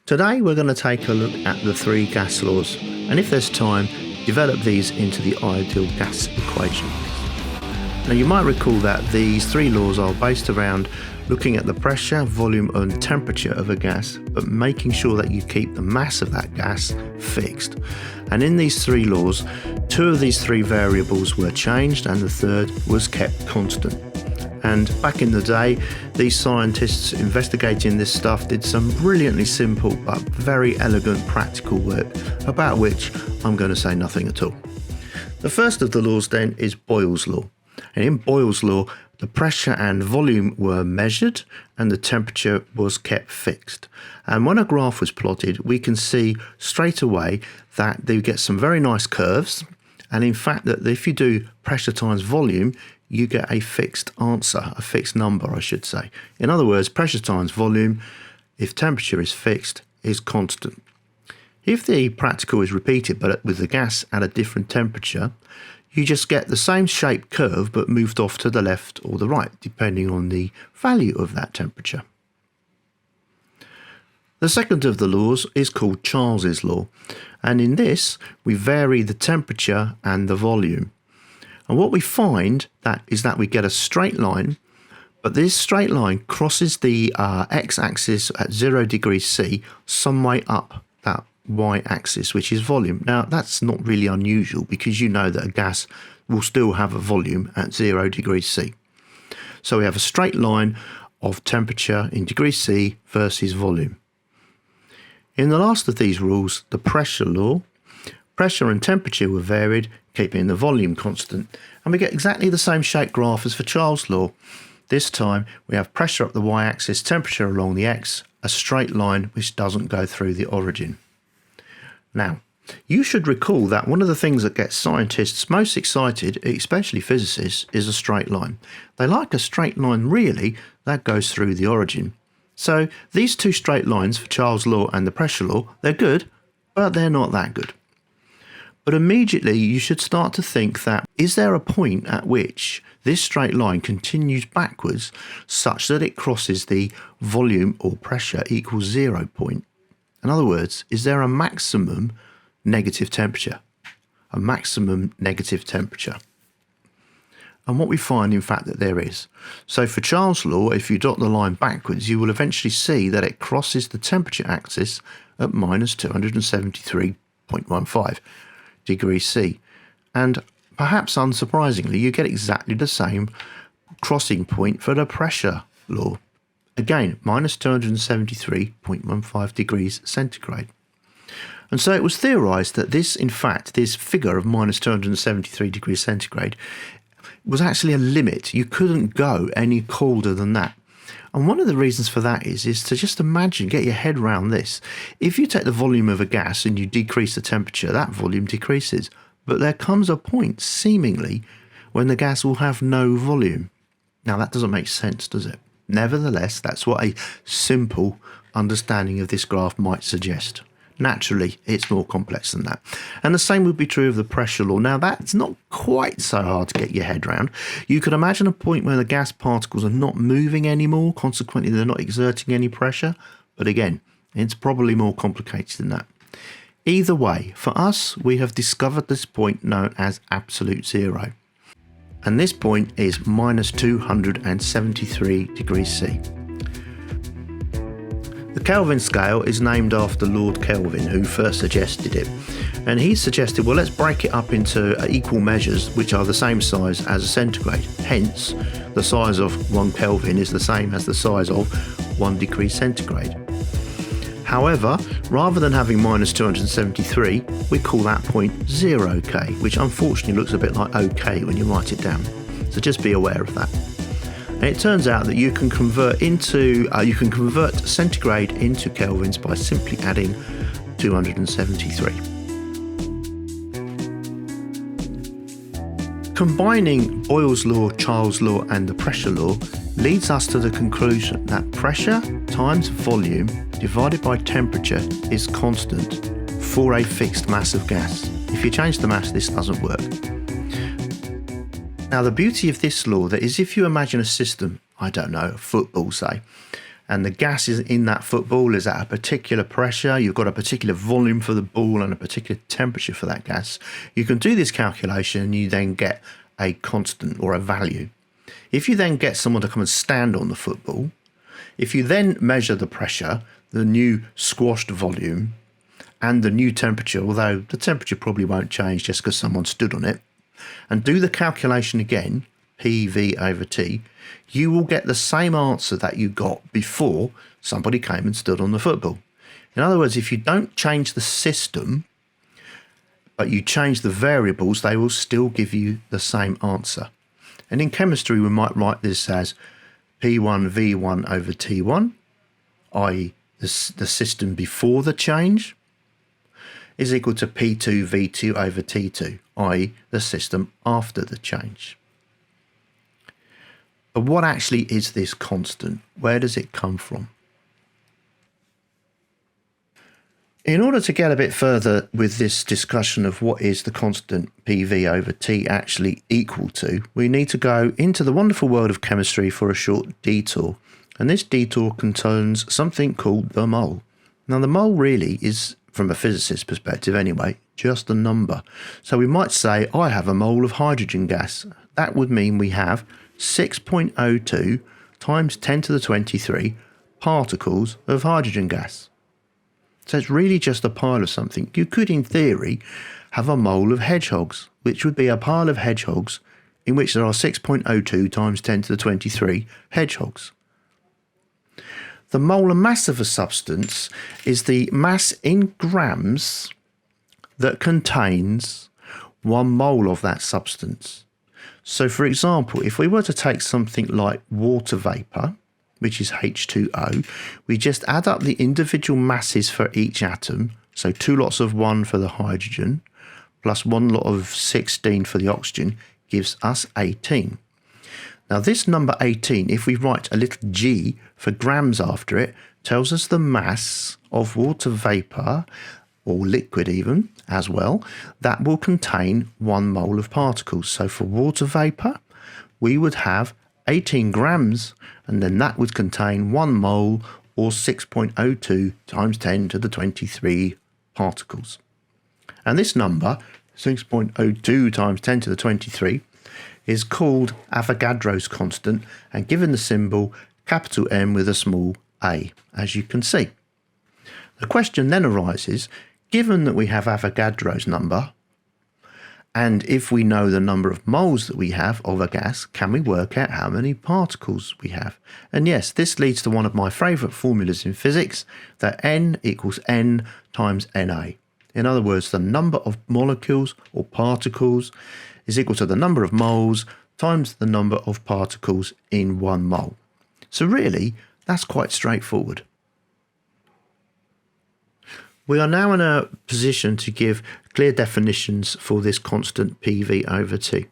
Today we're going to take a look at the three gas laws, and if there's time, develop these into the ideal gas equation. Now you might recall that these three laws are based around looking at the pressure, volume and temperature of a gas, but making sure that you keep the mass of that gas fixed. And in these three laws, two of these three variables were changed and the third was kept constant. And back in the day, these scientists investigating this stuff did some brilliantly simple but very elegant practical work, about which I'm going to say nothing at all. The first of the laws then is Boyles Law. And in Boyles Law, the pressure and volume were measured and the temperature was kept fixed. And when a graph was plotted, we can see straight away that they get some very nice curves. And in fact, that if you do pressure times volume, you get a fixed answer, a fixed number, I should say. In other words, pressure times volume, if temperature is fixed, is constant. If the practical is repeated but with the gas at a different temperature, you just get the same shaped curve but moved off to the left or the right, depending on the value of that temperature. The second of the laws is called Charles's law, and in this we vary the temperature and the volume. And what we find is that we get a straight line, but this straight line crosses the x-axis at 0 degrees C some way up that y-axis, which is volume. Now that's not really unusual because you know that a gas will still have a volume at 0 degrees C. So we have a straight line of temperature in degrees C versus volume. In the last of these rules, the pressure law, pressure and temperature were varied, keeping the volume constant, and we get exactly the same shape graph as for Charles' law. This time we have pressure up the y-axis, temperature along the x, a straight line which doesn't go through the origin. Now, you should recall that one of the things that gets scientists most excited, especially physicists, is a straight line. They like a straight line really that goes through the origin. So these two straight lines for Charles' law and the pressure law, they're good, but they're not that good. But immediately you should start to think that, is there a point at which this straight line continues backwards such that it crosses the volume or pressure equals 0 point? In other words, is there a maximum negative temperature? A maximum negative temperature. And what we find, in fact, that there is. So for Charles' law, if you dot the line backwards, you will eventually see that it crosses the temperature axis at minus 273.15. degrees C, and perhaps unsurprisingly you get exactly the same crossing point for the pressure law, again minus 273.15 degrees centigrade. And so it was theorized that this figure of minus 273 degrees centigrade was actually a limit. You couldn't go any colder than that. And one of the reasons for that is to just imagine, get your head around this. If you take the volume of a gas and you decrease the temperature, that volume decreases. But there comes a point, seemingly, when the gas will have no volume. Now that doesn't make sense, does it? Nevertheless, that's what a simple understanding of this graph might suggest. Naturally, it's more complex than that. And the same would be true of the pressure law. Now, that's not quite so hard to get your head around. You could imagine a point where the gas particles are not moving anymore, consequently they're not exerting any pressure. But again, it's probably more complicated than that. Either way, for us, we have discovered this point known as absolute zero. And this point is minus 273 degrees C. The Kelvin scale is named after Lord Kelvin, who first suggested it. And he suggested, well, let's break it up into equal measures, which are the same size as a centigrade. Hence, the size of 1 Kelvin is the same as the size of 1 degree centigrade. However, rather than having minus 273, we call that point 0K, which unfortunately looks a bit like OK when you write it down. So just be aware of that. And it turns out that you can convert centigrade into kelvins by simply adding 273. Combining Boyle's law, Charles' law and the pressure law leads us to the conclusion that pressure times volume divided by temperature is constant for a fixed mass of gas. If you change the mass, this doesn't work. Now, the beauty of this law is if you imagine a system, I don't know, football say, and the gas is in that football is at a particular pressure, you've got a particular volume for the ball and a particular temperature for that gas, you can do this calculation and you then get a constant or a value. If you then get someone to come and stand on the football, if you then measure the pressure, the new squashed volume, and the new temperature, although the temperature probably won't change just because someone stood on it, and do the calculation again, PV over T, you will get the same answer that you got before somebody came and stood on the football. In other words, if you don't change the system, but you change the variables, they will still give you the same answer. And in chemistry, we might write this as P1 V1 over T1, i.e. the system before the change, is equal to P2 V2 over T2, i.e. the system after the change. But what actually is this constant? Where does it come from? In order to get a bit further with this discussion of what is the constant PV over T actually equal to, we need to go into the wonderful world of chemistry for a short detour. And this detour contains something called the mole. Now the mole really is, from a physicist's perspective anyway, just a number. So we might say I have a mole of hydrogen gas. That would mean we have 6.02 times 10 to the 23 particles of hydrogen gas. So it's really just a pile of something. You could, in theory, have a mole of hedgehogs, which would be a pile of hedgehogs in which there are 6.02 times 10 to the 23 hedgehogs. The molar mass of a substance is the mass in grams that contains 1 mole of that substance. So, for example, if we were to take something like water vapour, which is H2O, we just add up the individual masses for each atom, so 2 lots of 1 for the hydrogen, plus 1 lot of 16 for the oxygen, gives us 18. Now this number 18, if we write a little g for grams after it, tells us the mass of water vapour, or liquid even, as well, that will contain 1 mole of particles. So for water vapour, we would have 18 grams, and then that would contain 1 mole, or 6.02 times 10 to the 23 particles. And this number, 6.02 times 10 to the 23, is called Avogadro's constant and given the symbol capital M with a small a, as you can see. The question then arises, given that we have Avogadro's number, and if we know the number of moles that we have of a gas, can we work out how many particles we have? And yes, this leads to one of my favourite formulas in physics, that N equals N times Na. In other words, the number of molecules or particles is equal to the number of moles times the number of particles in 1 mole. So really, that's quite straightforward. We are now in a position to give clear definitions for this constant PV over T.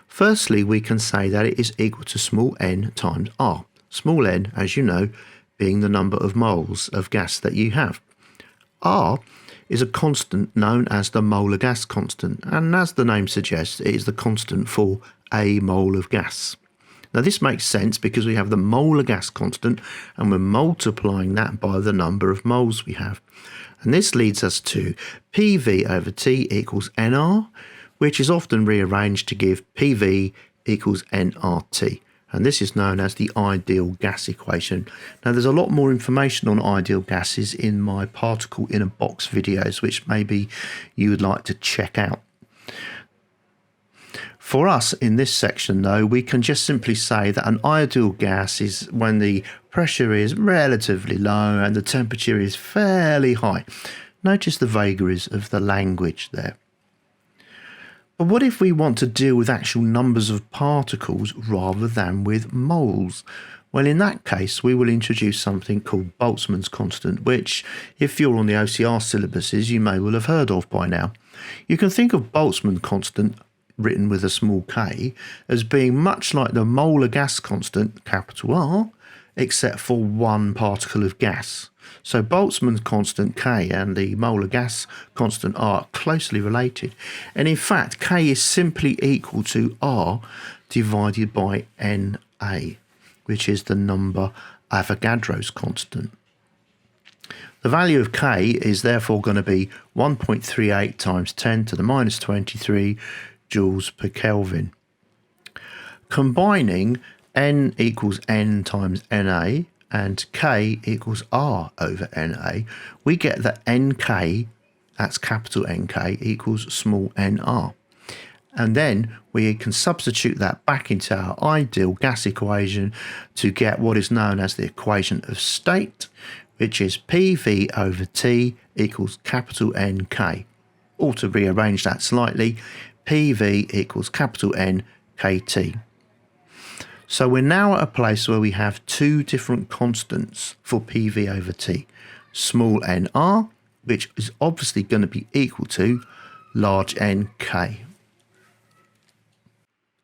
Firstly, we can say that it is equal to small n times R. Small n, as you know, being the number of moles of gas that you have. R is a constant known as the molar gas constant, and as the name suggests, it is the constant for a mole of gas. Now this makes sense because we have the molar gas constant and we're multiplying that by the number of moles we have. And this leads us to PV over T equals nR, which is often rearranged to give PV equals nRT. And this is known as the ideal gas equation. Now there's a lot more information on ideal gases in my particle in a box videos, which maybe you would like to check out. For us in this section though, we can just simply say that an ideal gas is when the pressure is relatively low and the temperature is fairly high. Notice the vagaries of the language there. But what if we want to deal with actual numbers of particles rather than with moles? Well, in that case, we will introduce something called Boltzmann's constant, which, if you're on the OCR syllabuses, you may well have heard of by now. You can think of Boltzmann constant, written with a small k, as being much like the molar gas constant, capital R, except for 1 particle of gas. So Boltzmann's constant K and the molar gas constant R are closely related. And in fact, K is simply equal to R divided by Na, which is the number Avogadro's constant. The value of K is therefore going to be 1.38 times 10 to the minus 23 joules per Kelvin. Combining N equals N times Na and K equals R over Na, we get that Nk, that's capital NK, equals small nr. And then we can substitute that back into our ideal gas equation to get what is known as the equation of state, which is PV over T equals capital NK. Or to rearrange that slightly, PV equals capital N KT. So we're now at a place where we have two different constants for PV over T. Small nr, which is obviously going to be equal to large NK.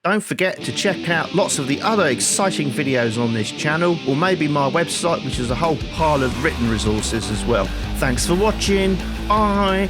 Don't forget to check out lots of the other exciting videos on this channel, or maybe my website, which is a whole pile of written resources as well. Thanks for watching. Bye.